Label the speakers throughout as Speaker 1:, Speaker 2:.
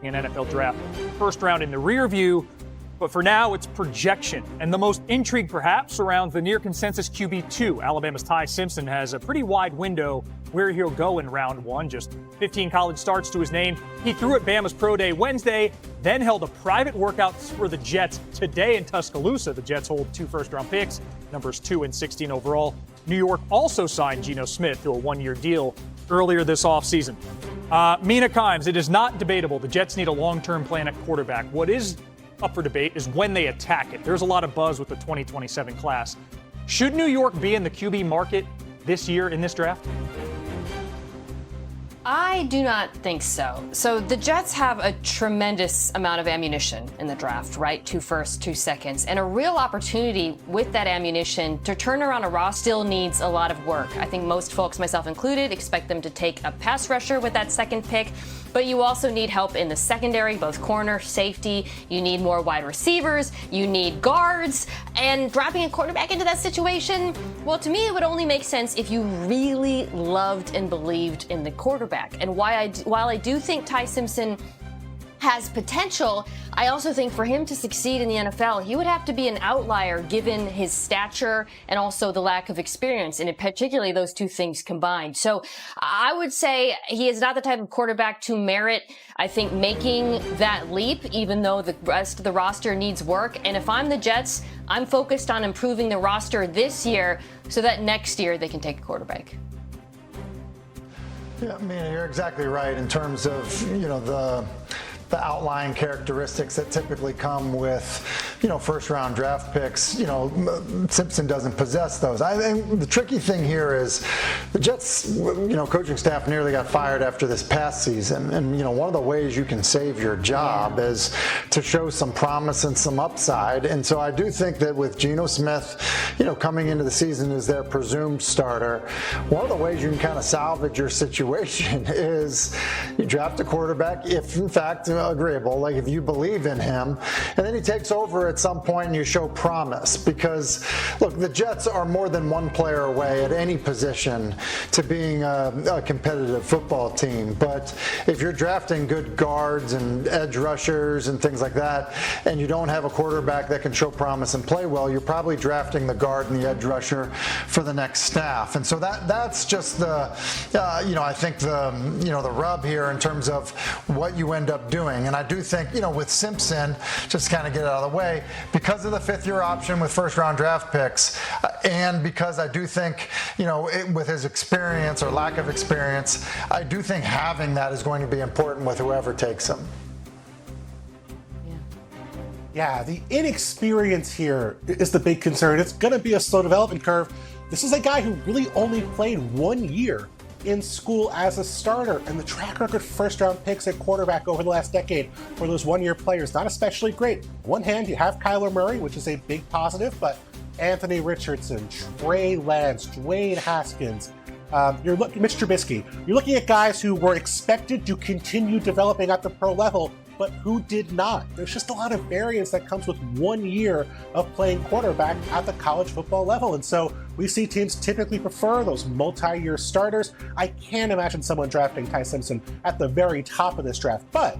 Speaker 1: an NFL draft. First round in the rear view, but for now it's projection. And the most intrigue perhaps surrounds the near consensus QB2. Alabama's Ty Simpson has a pretty wide window where he'll go in round one. Just 15 college starts to his name. He threw at Bama's Pro Day Wednesday, then held a private workout for the Jets today in Tuscaloosa. The Jets hold 2 first-round picks, numbers 2 and 16 overall. New York also signed Geno Smith to a 1-year deal earlier this offseason. Mina Kimes, it is not debatable. The Jets need a long-term plan at quarterback. What is up for debate is when they attack it. There's a lot of buzz with the 2027 class. Should New York be in the QB market this year in this draft?
Speaker 2: I do not think so. So the Jets have a tremendous amount of ammunition in the draft, right? 2 firsts, 2 seconds, and a real opportunity with that ammunition to turn around a roster still needs a lot of work. I think most folks, myself included, expect them to take a pass rusher with that second pick, but you also need help in the secondary, both corner, safety. You need more wide receivers. You need guards. And dropping a quarterback into that situation, well, to me, it would only make sense if you really loved and believed in the quarterback. And while I do think Ty Simpson has potential, I also think for him to succeed in the NFL, he would have to be an outlier given his stature and also the lack of experience, and particularly those two things combined. So I would say he is not the type of quarterback to merit, I think, making that leap, even though the rest of the roster needs work. And if I'm the Jets, I'm focused on improving the roster this year so that next year they can take a quarterback.
Speaker 3: Yeah, I mean, you're exactly right in terms of, the outlying characteristics that typically come with, first round draft picks. Simpson doesn't possess those. I think the tricky thing here is the Jets, coaching staff nearly got fired after this past season. And, one of the ways you can save your job is to show some promise and some upside. And so I do think that with Geno Smith, coming into the season as their presumed starter, one of the ways you can kind of salvage your situation is you draft a quarterback, if in fact agreeable, like if you believe in him, and then he takes over at some point and you show promise. Because look, the Jets are more than one player away at any position to being a competitive football team. But if you're drafting good guards and edge rushers and things like that, and you don't have a quarterback that can show promise and play well, you're probably drafting the guard and the edge rusher for the next staff. And so that's just the I think the rub here in terms of what you end up doing. And I do think, with Simpson, just kind of get it out of the way, because of the 5th-year option with first-round draft picks, and because I do think, with his experience or lack of experience, I do think having that is going to be important with whoever takes him.
Speaker 4: Yeah, the inexperience here is the big concern. It's going to be a slow development curve. This is a guy who really only played 1 year in school as a starter, and the track record first-round picks at quarterback over the last decade for those 1-year players, not especially great. On one hand, you have Kyler Murray, which is a big positive, but Anthony Richardson, Trey Lance, Dwayne Haskins, Mitch Trubisky. You're looking at guys who were expected to continue developing at the pro level, but who did not. There's just a lot of variance that comes with 1 year of playing quarterback at the college football level. And so we see teams typically prefer those multi-year starters. I can't imagine someone drafting Ty Simpson at the very top of this draft, but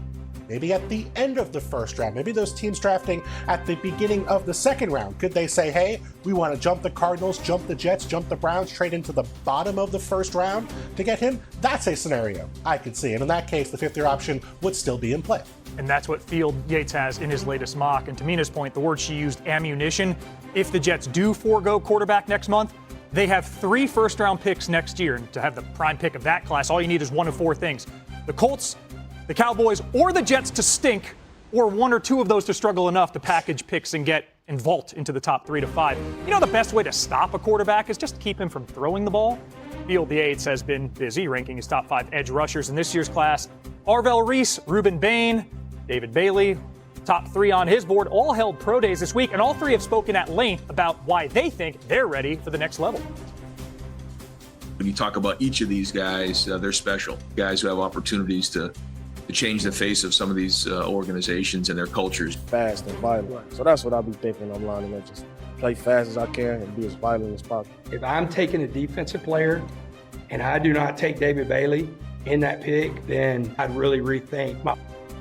Speaker 4: maybe at the end of the first round, maybe those teams drafting at the beginning of the second round. Could they say, hey, we want to jump the Cardinals, jump the Jets, jump the Browns, trade into the bottom of the first round to get him? That's a scenario I could see. And in that case, the 5th-year option would still be in play.
Speaker 1: And that's what Field Yates has in his latest mock. And to Mina's point, the word she used, ammunition. If the Jets do forego quarterback next month, they have 3 first-round picks next year. And to have the prime pick of that class, all you need is 1 of 4 things. The Colts, the Cowboys, or the Jets to stink, or 1 or 2 of those to struggle enough to package picks and get and vault into the top 3 to 5. The best way to stop a quarterback is just to keep him from throwing the ball. Field Yates has been busy ranking his top 5 edge rushers in this year's class. Arvell Reese, Ruben Bain, David Bailey, top 3 on his board, all held pro days this week, and all 3 have spoken at length about why they think they're ready for the next level.
Speaker 5: When you talk about each of these guys, they're special. Guys who have opportunities to change the face of some of these organizations and their cultures.
Speaker 6: Fast and violent. So that's what I'll be thinking. I'm lining up, just play fast as I can and be as violent as possible.
Speaker 7: If I'm taking a defensive player and I do not take David Bailey in that pick, then I'd really rethink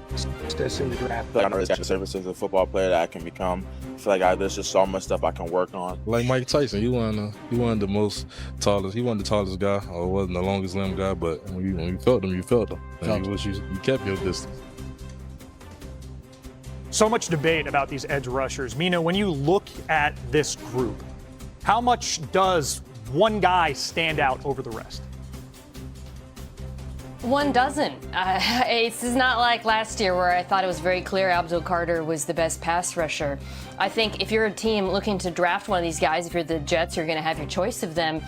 Speaker 7: process in the draft.
Speaker 8: I feel like I'm really scratching the surface as a football player that I can become. I feel like there's just so much stuff I can work on.
Speaker 9: Like Mike Tyson, he wasn't the most tallest. He wasn't the tallest guy, or wasn't the longest limb guy. But when you felt him, you felt him. And you kept your distance.
Speaker 1: So much debate about these edge rushers. Mina, when you look at this group, how much does one guy stand out over the rest?
Speaker 2: One doesn't. It's not like last year where I thought it was very clear Abdul Carter was the best pass rusher. I think if you're a team looking to draft one of these guys, if you're the Jets, you're going to have your choice of them.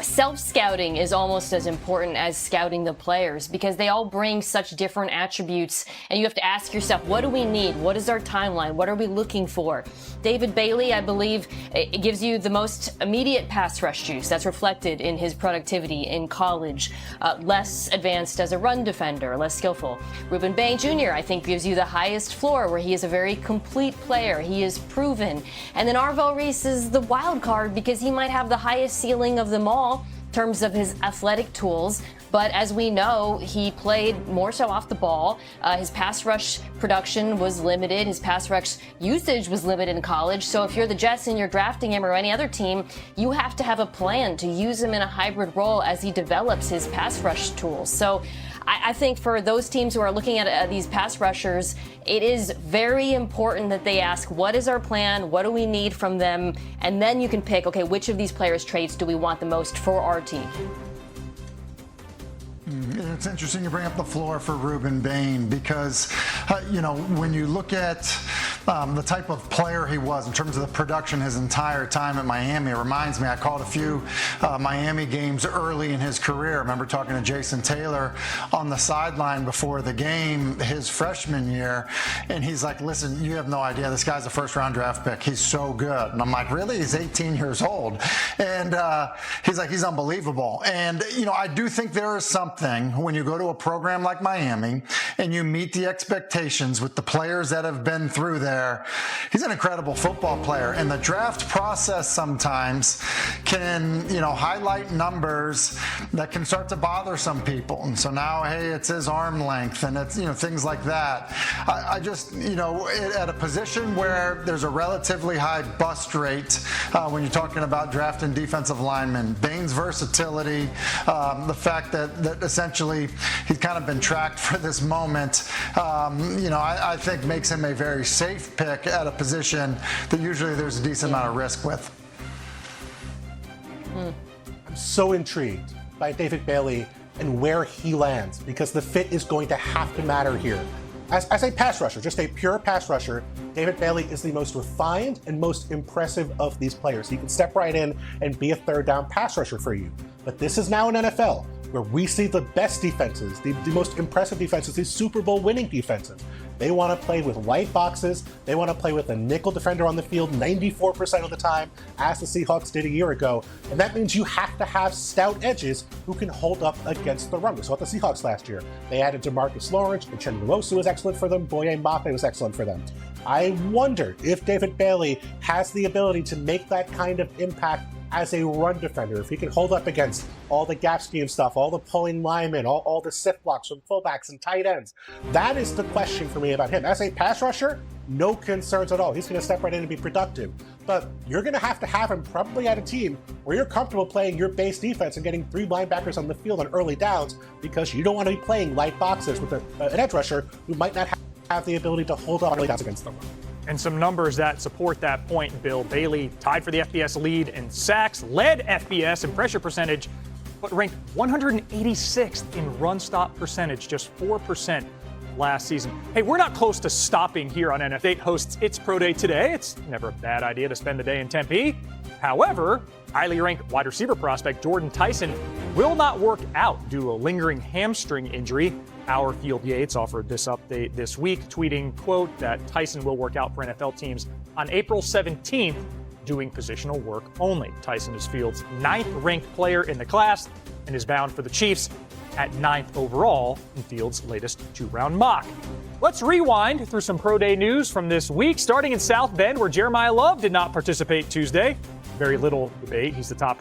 Speaker 2: Self-scouting is almost as important as scouting the players because they all bring such different attributes, and you have to ask yourself, what do we need? What is our timeline? What are we looking for? David Bailey, I believe, it gives you the most immediate pass rush juice. That's reflected in his productivity in college. Less advanced as a run defender, less skillful. Ruben Bain Jr., I think, gives you the highest floor where he is a very complete player. He is proven. And then Arvo Reese is the wild card because he might have the highest ceiling of them all in terms of his athletic tools. But as we know, he played more so off the ball. His pass rush production was limited. His pass rush usage was limited in college. So if you're the Jets and you're drafting him or any other team, you have to have a plan to use him in a hybrid role as he develops his pass rush tools. So I think for those teams who are looking at these pass rushers, it is very important that they ask, what is our plan? What do we need from them? And then you can pick, okay, which of these players' traits do we want the most for our team?
Speaker 3: It's interesting you bring up the floor for Ruben Bain because, when you look at the type of player he was in terms of the production his entire time at Miami, it reminds me, I called a few Miami games early in his career. I remember talking to Jason Taylor on the sideline before the game his freshman year, and he's like, listen, you have no idea. This guy's a first-round draft pick. He's so good. And I'm like, really? He's 18 years old. And he's like, he's unbelievable. And, I do think there is something when you go to a program like Miami and you meet the expectations with the players that have been through there. He's an incredible football player, and the draft process sometimes can, highlight numbers that can start to bother some people. And so now, hey, it's his arm length and it's, things like that. I just, at a position where there's a relatively high bust rate when you're talking about drafting defensive linemen, Bain's versatility, the fact that essentially he's kind of been tracked for this moment, I think makes him a very safe pick at a position that usually there's a decent amount of risk with.
Speaker 4: I'm so intrigued by David Bailey and where he lands because the fit is going to have to matter here. As a pass rusher, just a pure pass rusher, David Bailey is the most refined and most impressive of these players. He can step right in and be a third down pass rusher for you. But this is now an NFL where we see the best defenses, the most impressive defenses, these Super Bowl winning defenses. They want to play with light boxes. They want to play with a nickel defender on the field 94% of the time, as the Seahawks did a year ago. And that means you have to have stout edges who can hold up against the run. We saw the Seahawks last year. They added DeMarcus Lawrence, and Chen Nwosu was excellent for them. Boye Mafe was excellent for them. I wonder if David Bailey has the ability to make that kind of impact as a run defender, if he can hold up against all the gap scheme stuff, all the pulling linemen, all the sift blocks from fullbacks and tight ends. That is the question for me about him. As a pass rusher, no concerns at all. He's going to step right in and be productive. But you're going to have him probably at a team where you're comfortable playing your base defense and getting 3 linebackers on the field on early downs because you don't want to be playing light boxes with an edge rusher who might not have the ability to hold up early downs against them.
Speaker 1: And some numbers that support that point, Bill. Bailey tied for the FBS lead in sacks, led FBS in pressure percentage, but ranked 186th in run stop percentage, just 4% last season. Hey, we're not close to stopping here on NFL. State hosts its Pro Day today. It's never a bad idea to spend the day in Tempe. However, highly ranked wide receiver prospect Jordan Tyson will not work out due to a lingering hamstring injury. Our Field Yates offered this update this week, tweeting, quote, that Tyson will work out for NFL teams on April 17th, doing positional work only. Tyson is Field's 9th ranked player in the class and is bound for the Chiefs at 9th overall in Field's latest 2-round mock. Let's rewind through some Pro Day news from this week, starting in South Bend, where Jeremiah Love did not participate Tuesday. Very little debate. He's the top